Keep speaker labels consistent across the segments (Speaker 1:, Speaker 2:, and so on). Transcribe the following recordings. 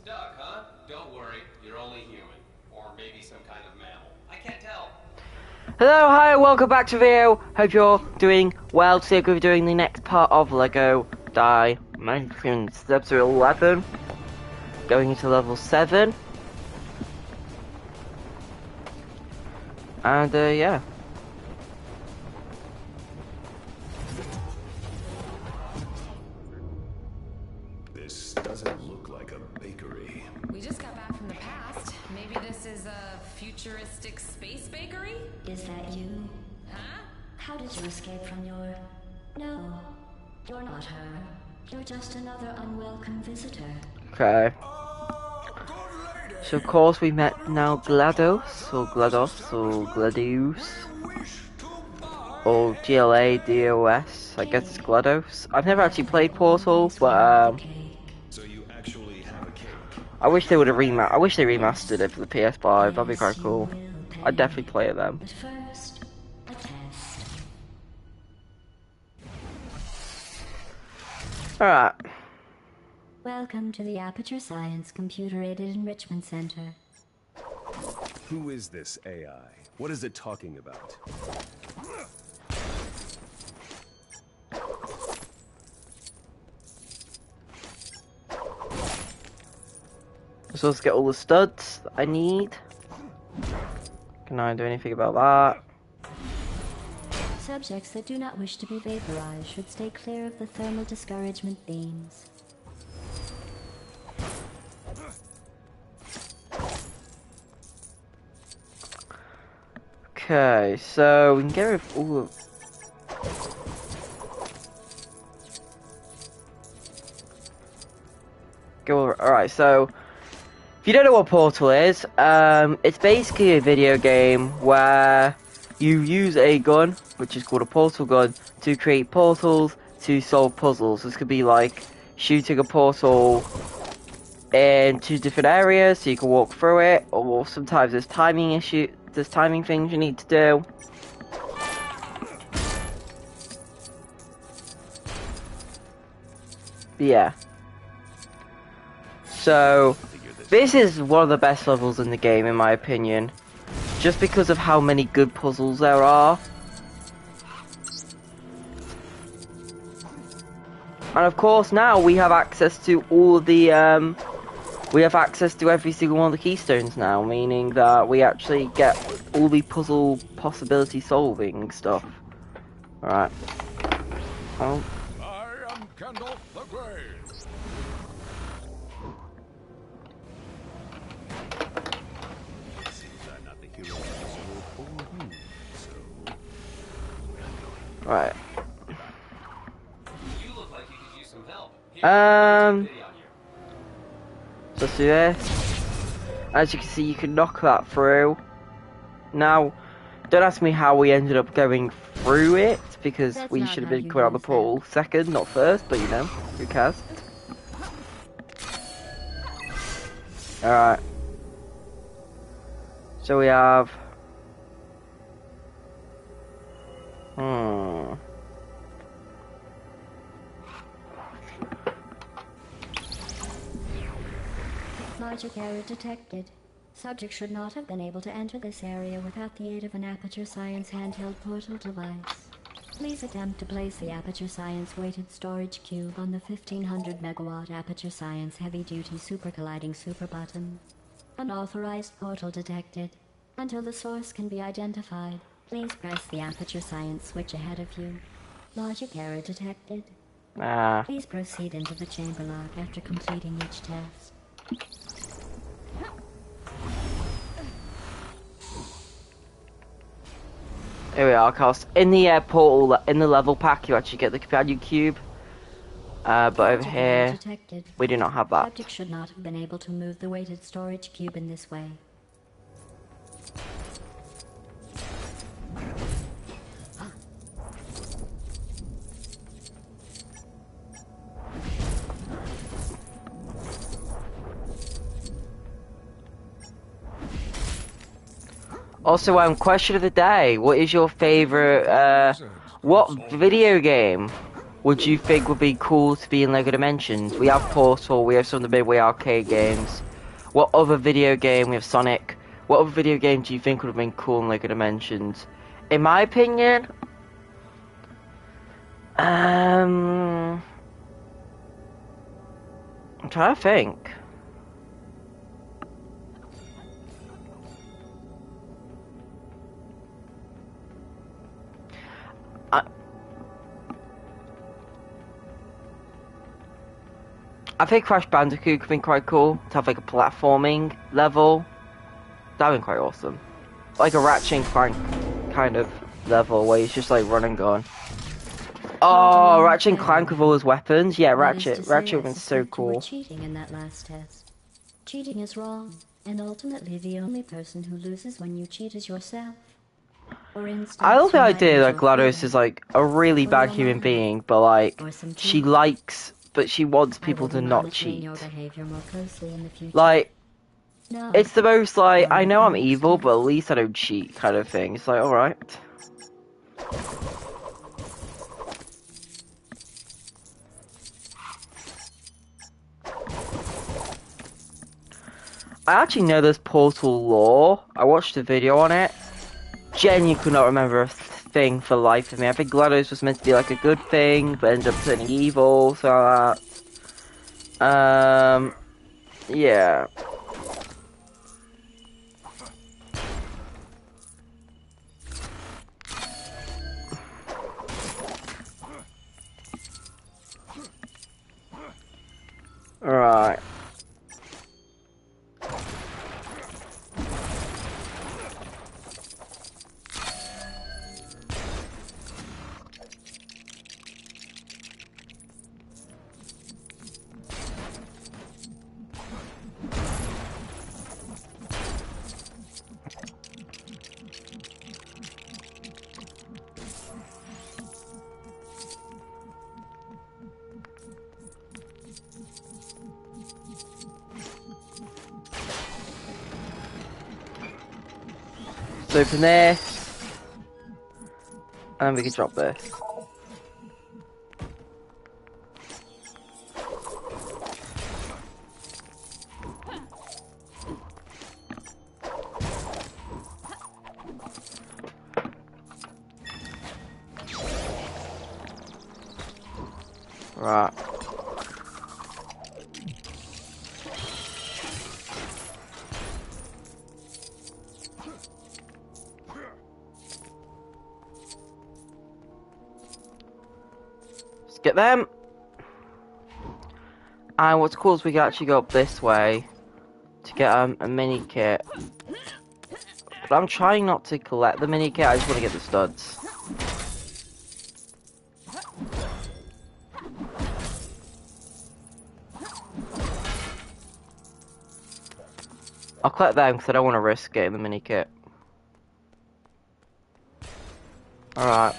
Speaker 1: Stuck, huh? Don't worry, you're only human. Or maybe some kind of mammal. I can't tell.
Speaker 2: Hello, hi, welcome back to the video. Hope you're doing well. Today we're doing the next part of Lego Dimensions. Episode 11. Going into level 7. And, yeah.
Speaker 3: This doesn't look like a bakery.
Speaker 4: We just got back from the past. Maybe this is a futuristic space bakery?
Speaker 5: Is that you?
Speaker 4: Huh?
Speaker 5: How did you escape from your... No, you're not her. You're just another unwelcome visitor.
Speaker 2: Okay. So of course we met now GLaDOS, or GLaDOS, or GLaDOS, or GLaDOS, I guess it's GLaDOS. I've never actually played Portal, but
Speaker 3: So you actually have a cake.
Speaker 2: I wish they would have I wish they remastered it for the PS5, that'd be quite cool. I'd definitely play it then.
Speaker 5: But first, a test.
Speaker 2: Alright.
Speaker 5: Welcome to the Aperture Science Computer-Aided Enrichment Center.
Speaker 3: Who is this AI? What is it talking about?
Speaker 2: So let's get all the studs that I need. Can I do anything about that?
Speaker 5: Subjects that do not wish to be vaporized should stay clear of the thermal discouragement beams.
Speaker 2: Okay, so we can get rid of all of... Alright, so if you don't know what Portal is, it's basically a video game where you use a gun, which is called a portal gun, to create portals to solve puzzles. This could be like shooting a portal in 2 different areas so you can walk through it, or sometimes there's timing things you need to do. But yeah. So, this is one of the best levels in the game, in my opinion. Just because of how many good puzzles there are. And of course, now we have access to all the, we have access to every single one of the keystones now, meaning that we actually get all the puzzle possibility solving stuff. Alright. Oh.
Speaker 6: I am Gandalf the Grey.
Speaker 2: Right.
Speaker 1: You look like you could use some help.
Speaker 2: So let's do this. As you can see, you can knock that through. Now, don't ask me how we ended up going through it, because
Speaker 5: That's
Speaker 2: we
Speaker 5: not
Speaker 2: should have
Speaker 5: how
Speaker 2: been
Speaker 5: you
Speaker 2: coming out the
Speaker 5: use
Speaker 2: pool second, not first, but you know, who cares? Alright. So we have...
Speaker 5: Logic error detected. Subject should not have been able to enter this area without the aid of an Aperture Science handheld portal device. Please attempt to place the Aperture Science weighted storage cube on the 1500 megawatt Aperture Science heavy-duty super colliding super button. Unauthorized portal detected. Until the source can be identified, please press the Aperture Science switch ahead of you. Logic error detected. Please proceed into the chamber lock after completing each test.
Speaker 2: Here we are, Cost. In the portal, in the level pack, you actually get the companion cube. But over here,
Speaker 5: detected.
Speaker 2: we do not have that.
Speaker 5: Subject should not have been able to move the weighted storage cube in this way.
Speaker 2: Also, question of the day. What is your favorite, what video game would you think would be cool to be in LEGO Dimensions? We have Portal, we have some of the Midway arcade games. What other video game? We have Sonic. What other video game do you think would have been cool in LEGO Dimensions? In my opinion, I'm trying to think. I think Crash Bandicoot could have been quite cool to have like a platforming level. That'd been quite awesome. Like a Ratchet and Clank kind of level where he's just like run and gun. Oh, Ratchet and Clank with all his weapons. Yeah, Ratchet would have been so cool.
Speaker 5: Cheating in that last test. Cheating is wrong, and ultimately the only person who loses when you cheat is yourself. For instance,
Speaker 2: I love the
Speaker 5: you might
Speaker 2: idea
Speaker 5: lose
Speaker 2: that
Speaker 5: your
Speaker 2: GLaDOS
Speaker 5: freedom,
Speaker 2: is like a really bad human being, but like she likes, but she wants
Speaker 5: I
Speaker 2: people
Speaker 5: will
Speaker 2: to
Speaker 5: be
Speaker 2: not
Speaker 5: monitoring
Speaker 2: cheat.
Speaker 5: your behavior more closely in the future.
Speaker 2: Like,
Speaker 5: No.
Speaker 2: it's the most like, I know I'm
Speaker 5: Next
Speaker 2: evil,
Speaker 5: test.
Speaker 2: but at least I don't cheat kind of thing. It's like, alright. I actually know this Portal lore. I watched a video on it. Genuinely could not remember a thing for the life of me. I think GLaDOS was meant to be like a good thing, but ended up turning evil, so yeah. Alright. Let's open this. And then we can drop this. Right. Let's get them. And what's cool is we can actually go up this way to get a mini kit. But I'm trying not to collect the mini kit, I just want to get the studs. I'll collect them because I don't want to risk getting the mini kit. Alright.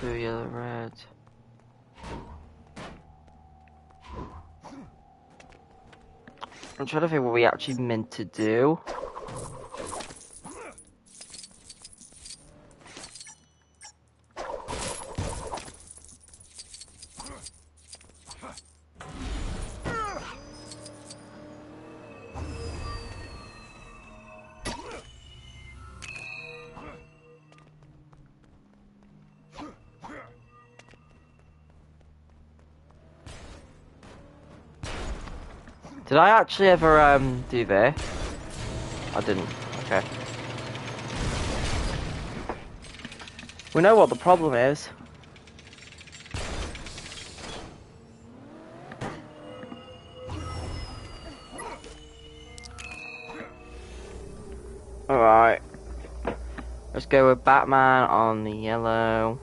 Speaker 2: So yellow, red. I'm trying to think what we actually meant to do. Did I actually ever do this? I didn't. Okay. We know what the problem is. Alright. Let's go with Batman on the yellow.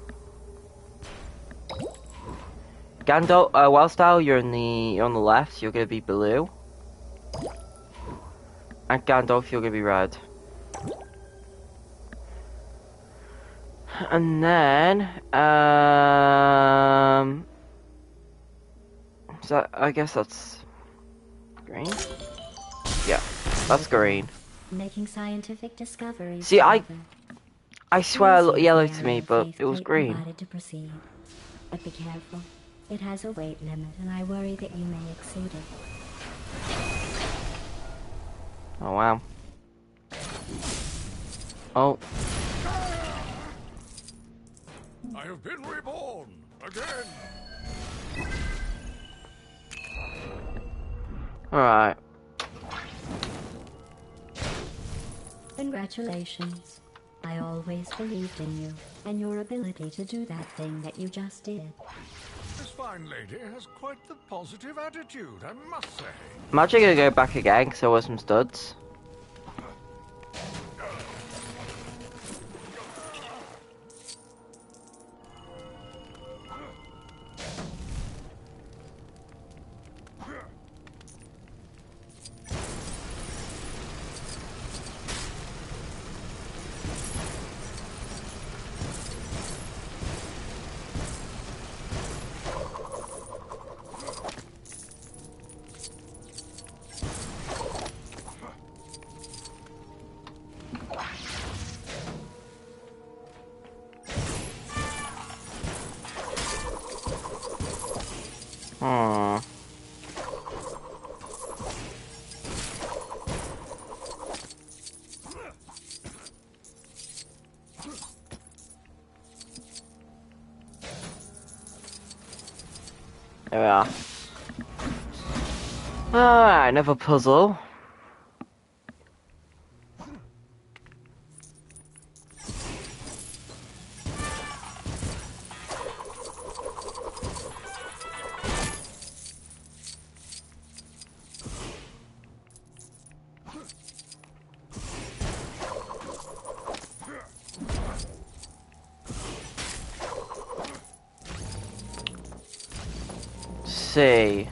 Speaker 2: Gandalf, Wellstyle, you're on the left, so you're gonna be blue. And Gandalf, you're gonna be red. And then, So I guess that's green. Yeah, that's green.
Speaker 5: Making scientific discoveries.
Speaker 2: See, I
Speaker 5: further.
Speaker 2: swear it looked
Speaker 5: Please
Speaker 2: yellow
Speaker 5: use
Speaker 2: to
Speaker 5: the
Speaker 2: me,
Speaker 5: arrow
Speaker 2: but
Speaker 5: faith
Speaker 2: it was
Speaker 5: plate
Speaker 2: green.
Speaker 5: provided to proceed. But be careful. It has a weight limit, and I worry that you may exceed it.
Speaker 2: Oh wow. Oh,
Speaker 6: I have been reborn again.
Speaker 2: alright.
Speaker 5: Congratulations. I always believed in you, and your ability to do that thing that you just did.
Speaker 6: This fine lady has quite the positive attitude, I must say.
Speaker 2: I'm actually gonna go back again because there were some studs. Hmm. There we are. Alright, another puzzle. See.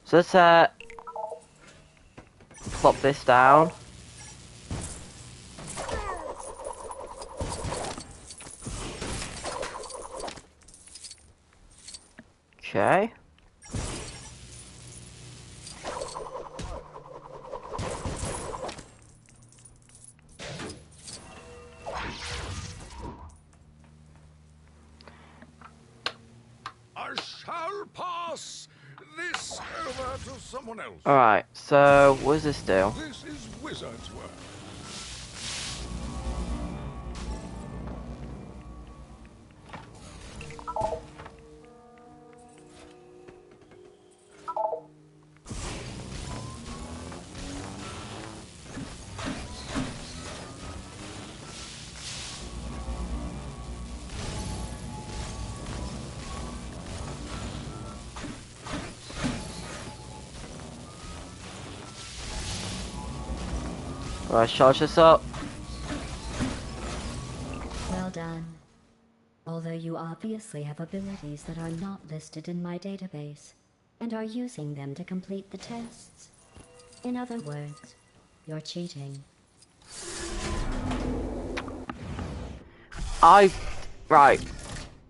Speaker 2: So let's plop this down. Okay.
Speaker 6: I shall pass this over to someone else.
Speaker 2: Alright, so what does this do?
Speaker 6: This is wizard's work.
Speaker 2: Alright, charge this up.
Speaker 5: Well done. Although you obviously have abilities that are not listed in my database, and are using them to complete the tests. In other words, you're cheating.
Speaker 2: Right.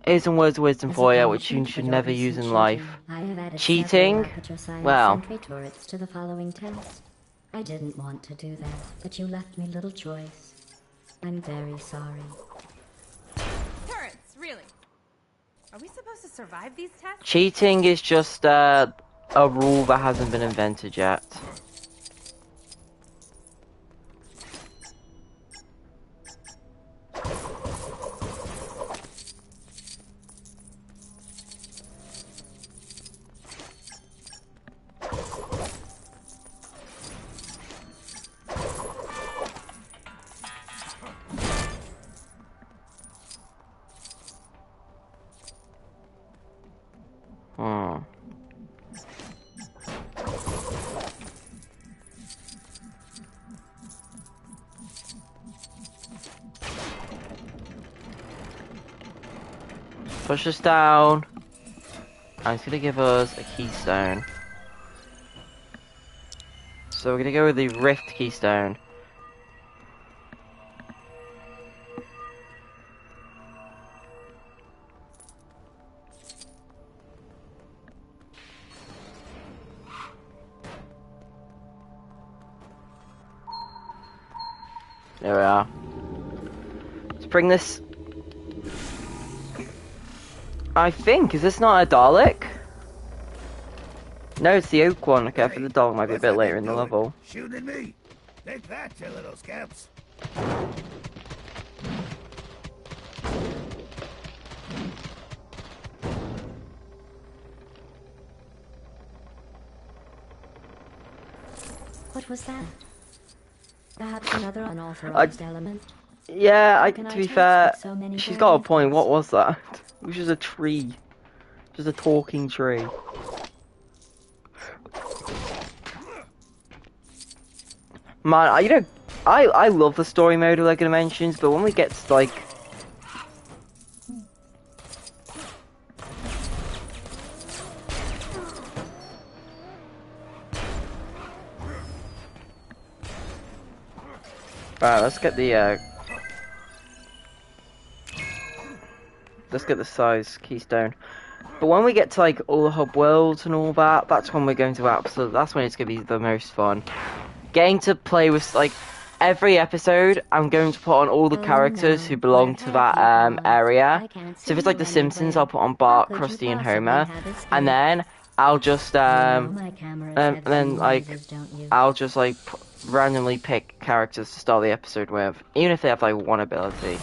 Speaker 2: Here's some words of wisdom
Speaker 5: As
Speaker 2: for
Speaker 5: a
Speaker 2: you, which you
Speaker 5: punishment
Speaker 2: should
Speaker 5: for
Speaker 2: never
Speaker 5: your
Speaker 2: use
Speaker 5: recent
Speaker 2: in life.
Speaker 5: I have added
Speaker 2: Cheating?
Speaker 5: several Aperture Science
Speaker 2: Well.
Speaker 5: sentry turrets to the following test. I didn't want to do that, but you left me little choice. I'm very sorry.
Speaker 4: Turrets, really? Are we supposed to survive these tests?
Speaker 2: Cheating is just a rule that hasn't been invented yet. Hmm. Push this down. And it's gonna give us a keystone. So we're gonna go with the Rift keystone. There we are. Let's bring this. I think, is this not a Dalek? No, it's the oak one. Okay, for the Dalek might be a bit later in the level.
Speaker 7: Shooting at me. Take that, you little scamps.
Speaker 5: What was that? Perhaps another unauthorized element.
Speaker 2: Yeah,
Speaker 5: Can
Speaker 2: to
Speaker 5: I
Speaker 2: be
Speaker 5: text
Speaker 2: fair,
Speaker 5: with so many
Speaker 2: she's got a
Speaker 5: variables?
Speaker 2: point. What was that? It was just a tree. Just a talking tree. Man, you know, I love the story mode of LEGO Dimensions, but when we get to, like... Right, let's get the, let's get the size keystone. But when we get to, like, all the hub worlds and all that, that's when we're going to that's when it's going to be the most fun. Getting to play with, like, every episode, I'm going to put on all the characters who belong to that, area. So if it's like The Simpsons, I'll put on Bart, Krusty, and Homer. And then, I'll just, I'll just, like, randomly pick characters to start the episode with, even if they have like one ability.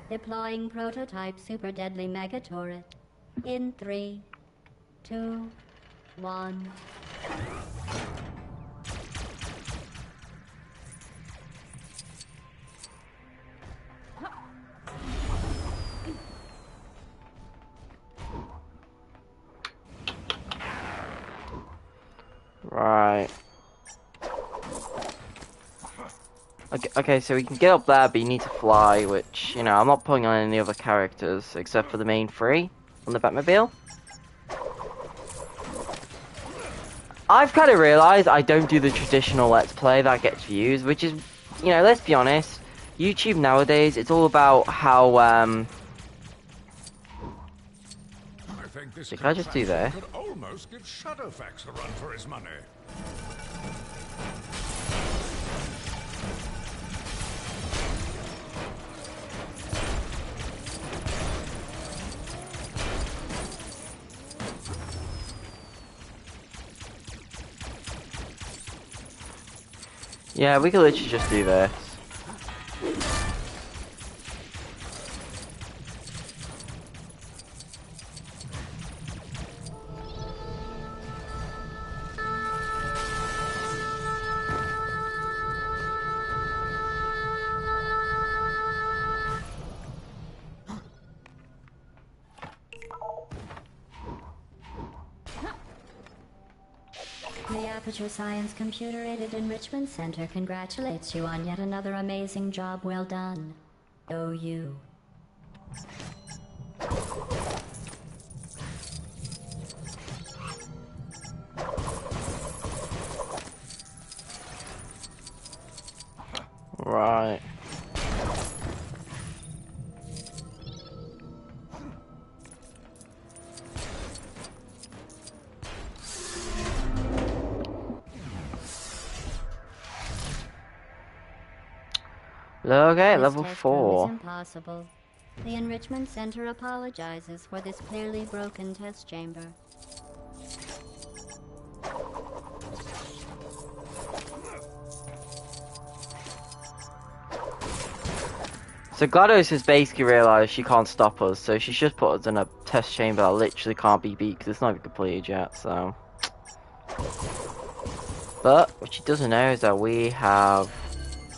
Speaker 5: Deploying prototype super deadly mega turret. In 3, 2, 1.
Speaker 2: Right. Okay, so we can get up there, but you need to fly, which, you know, I'm not putting on any other characters except for the main three on the Batmobile. I've kind of realised I don't do the traditional Let's Play that gets views, which is, you know, let's be honest, YouTube nowadays, it's all about how,
Speaker 6: I think this
Speaker 2: Can I just do that?
Speaker 6: could almost give Shadowfax a run for his money.
Speaker 2: yeah, we could literally just do this.
Speaker 5: The Aperture Science Computer-Aided Enrichment Center congratulates you on yet another amazing job well done. OU.
Speaker 2: Right. Okay,
Speaker 5: This
Speaker 2: level
Speaker 5: test room is
Speaker 2: 4.
Speaker 5: impossible. The Enrichment Center apologizes for this clearly broken test chamber.
Speaker 2: So GLaDOS has basically realised she can't stop us, so she's just put us in a test chamber that literally can't be beat because it's not even completed yet, so... But, what she doesn't know is that we have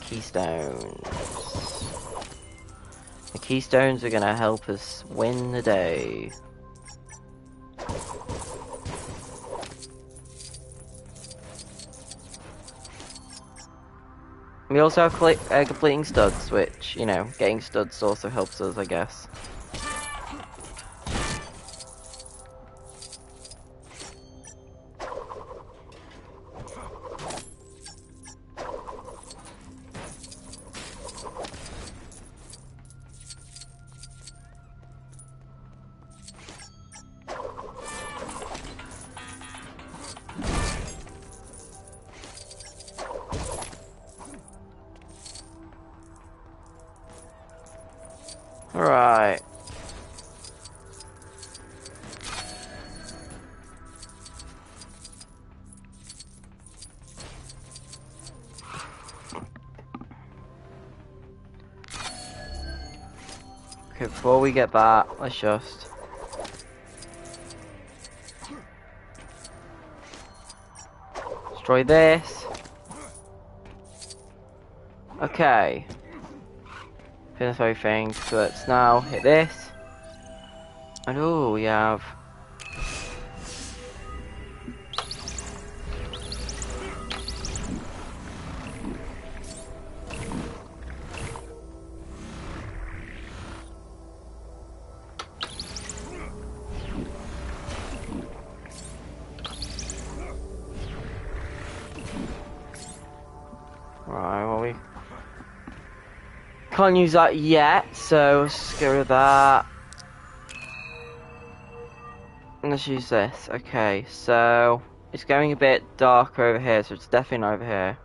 Speaker 2: keystones. The keystones are gonna help us win the day. We also have completing studs, which, you know, getting studs also helps us, I guess. Okay, before we get back, let's just... destroy this. Okay. Finish everything, so let's now hit this. And oh, we have... Right, well we can't use that yet, so let's get rid of that. And let's use this. Okay, so it's going a bit darker over here, so it's definitely not over here.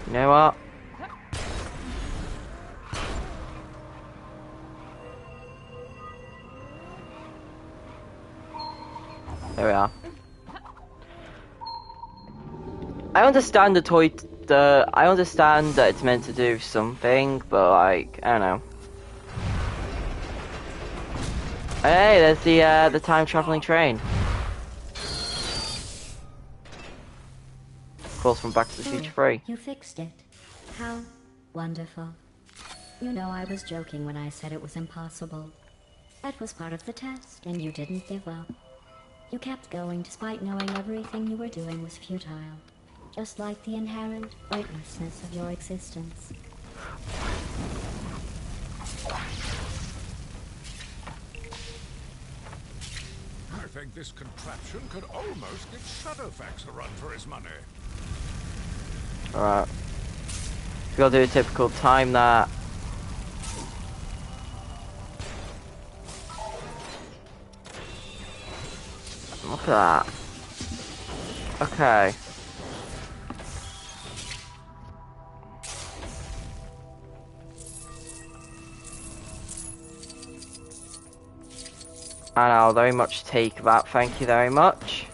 Speaker 2: You know what? There we are. I understand I understand that it's meant to do something, but like, I don't know. Hey, there's the time traveling train. Of course, from Back to the Future 3.
Speaker 5: You fixed it. How wonderful. You know I was joking when I said it was impossible. That was part of the test, and you didn't give up. You kept going despite knowing everything you were doing was futile. Just like the inherent weightlessness of your existence.
Speaker 6: I think this contraption could almost give Shadowfax a run for his money.
Speaker 2: Alright. We gotta do a typical time that. Look at that. Okay. And I'll very much take that, thank you very much.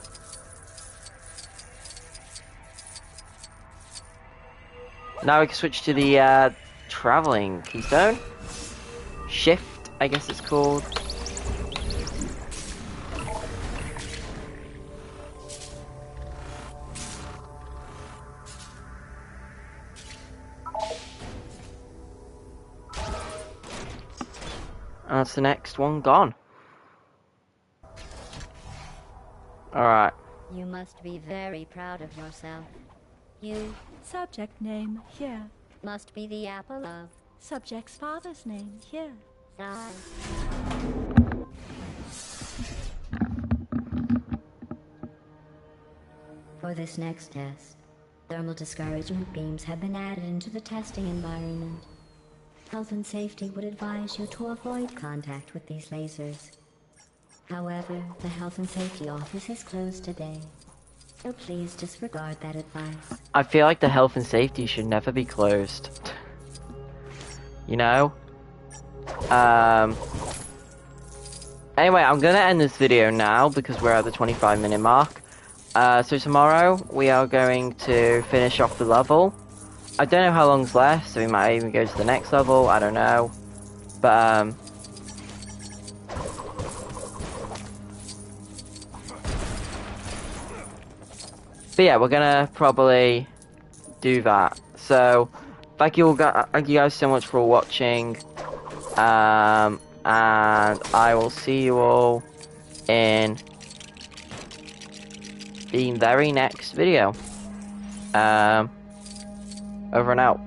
Speaker 2: Now we can switch to the traveling keystone. Shift, I guess it's called. And that's the next one gone. Alright.
Speaker 5: You must be very proud of yourself. You
Speaker 8: Subject name here.
Speaker 5: must be the apple of
Speaker 8: Subject's father's name here.
Speaker 5: eye. For this next test, thermal discouragement beams have been added into the testing environment. Health and safety would advise you to avoid contact with these lasers. However, the Health and Safety Office is closed today, so please disregard that advice.
Speaker 2: I feel like the health and safety should never be closed. You know? Anyway, I'm gonna end this video now because we're at the 25-minute mark. So tomorrow we are going to finish off the level. I don't know how long's left, so we might even go to the next level, I don't know. But yeah, we're gonna probably do that. So, thank you guys so much for watching. And I will see you all in the very next video. Over and out.